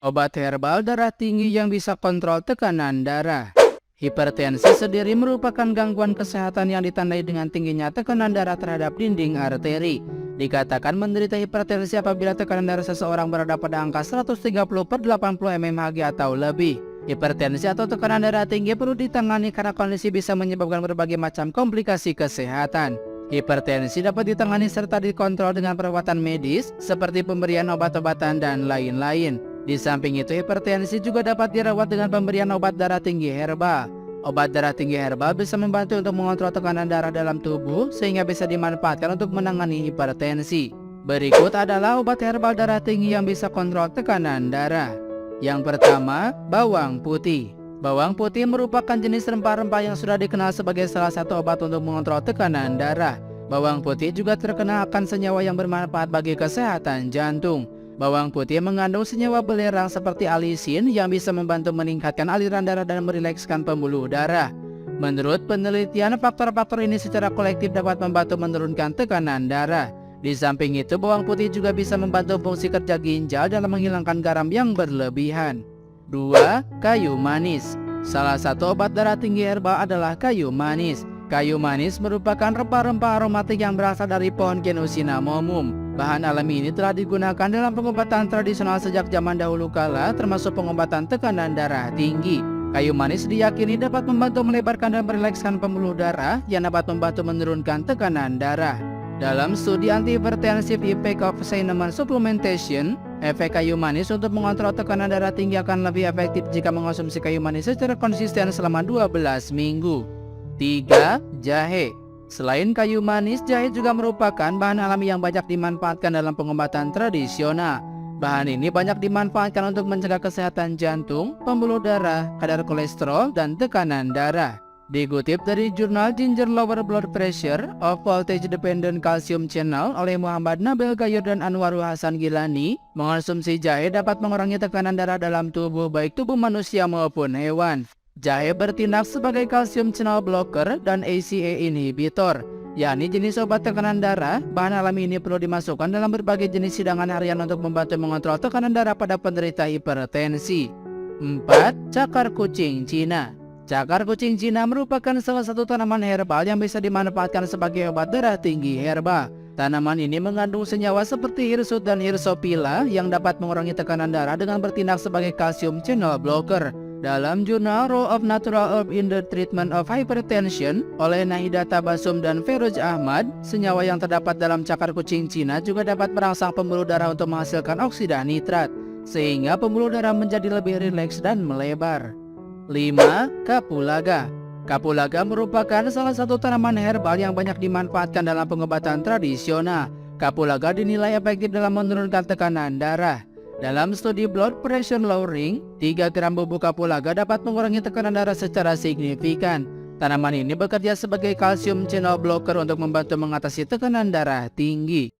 Obat herbal darah tinggi yang bisa kontrol tekanan darah. Hipertensi sendiri merupakan gangguan kesehatan yang ditandai dengan tingginya tekanan darah terhadap dinding arteri. Dikatakan menderita hipertensi apabila tekanan darah seseorang berada pada angka 130/80 mmHg atau lebih. Hipertensi atau tekanan darah tinggi perlu ditangani karena kondisi bisa menyebabkan berbagai macam komplikasi kesehatan. Hipertensi dapat ditangani serta dikontrol dengan perawatan medis seperti pemberian obat-obatan dan lain-lain. Di samping itu, hipertensi juga dapat dirawat dengan pemberian obat darah tinggi herbal. Obat darah tinggi herbal bisa membantu untuk mengontrol tekanan darah dalam tubuh sehingga bisa dimanfaatkan untuk menangani hipertensi. Berikut adalah obat herbal darah tinggi yang bisa kontrol tekanan darah. Yang pertama, bawang putih. Bawang putih merupakan jenis rempah-rempah yang sudah dikenal sebagai salah satu obat untuk mengontrol tekanan darah. Bawang putih juga terkenal akan senyawa yang bermanfaat bagi kesehatan jantung. Bawang putih mengandung senyawa belerang seperti alisin yang bisa membantu meningkatkan aliran darah dan merilekskan pembuluh darah. Menurut penelitian, faktor-faktor ini secara kolektif dapat membantu menurunkan tekanan darah. Di samping itu, bawang putih juga bisa membantu fungsi kerja ginjal dalam menghilangkan garam yang berlebihan. 2. Kayu manis. Salah satu obat darah tinggi herbal adalah kayu manis. Kayu manis merupakan rempah-rempah aromatik yang berasal dari pohon genus Cinnamomum. Bahan alami ini telah digunakan dalam pengobatan tradisional sejak zaman dahulu kala, termasuk pengobatan tekanan darah tinggi. Kayu manis diyakini dapat membantu melebarkan dan merilekskan pembuluh darah yang dapat membantu menurunkan tekanan darah. Dalam studi anti-hypertensive effect of cinnamon supplementation, efek kayu manis untuk mengontrol tekanan darah tinggi akan lebih efektif jika mengonsumsi kayu manis secara konsisten selama 12 minggu. 3. Jahe. Selain kayu manis, jahe juga merupakan bahan alami yang banyak dimanfaatkan dalam pengobatan tradisional. Bahan ini banyak dimanfaatkan untuk mencegah kesehatan jantung, pembuluh darah, kadar kolesterol, dan tekanan darah. Dikutip dari jurnal Ginger Lower Blood Pressure of Voltage Dependent Calcium Channel oleh Muhammad Nabil Gayur dan Anwarul Hasan Gilani, mengonsumsi jahe dapat mengurangi tekanan darah dalam tubuh baik tubuh manusia maupun hewan. Jahe bertindak sebagai calcium channel blocker dan ACE inhibitor, yakni jenis obat tekanan darah. Bahan alami ini perlu dimasukkan dalam berbagai jenis hidangan harian untuk membantu mengontrol tekanan darah pada penderita hipertensi. 4. Cakar kucing Cina. Cakar kucing Cina merupakan salah satu tanaman herbal yang bisa dimanfaatkan sebagai obat darah tinggi herbal. Tanaman ini mengandung senyawa seperti hirsut dan hirsopila yang dapat mengurangi tekanan darah dengan bertindak sebagai calcium channel blocker. Dalam jurnal Role of Natural Herb in the Treatment of Hypertension oleh Nahida Tabassum dan Feroz Ahmad, senyawa yang terdapat dalam cakar kucing Cina juga dapat merangsang pembuluh darah untuk menghasilkan oksida nitrat, sehingga pembuluh darah menjadi lebih rileks dan melebar. 5. Kapulaga. Kapulaga merupakan salah satu tanaman herbal yang banyak dimanfaatkan dalam pengobatan tradisional. Kapulaga dinilai efektif dalam menurunkan tekanan darah. Dalam studi blood pressure lowering, 3 gram bubuk kapulaga dapat mengurangi tekanan darah secara signifikan. Tanaman ini bekerja sebagai calcium channel blocker untuk membantu mengatasi tekanan darah tinggi.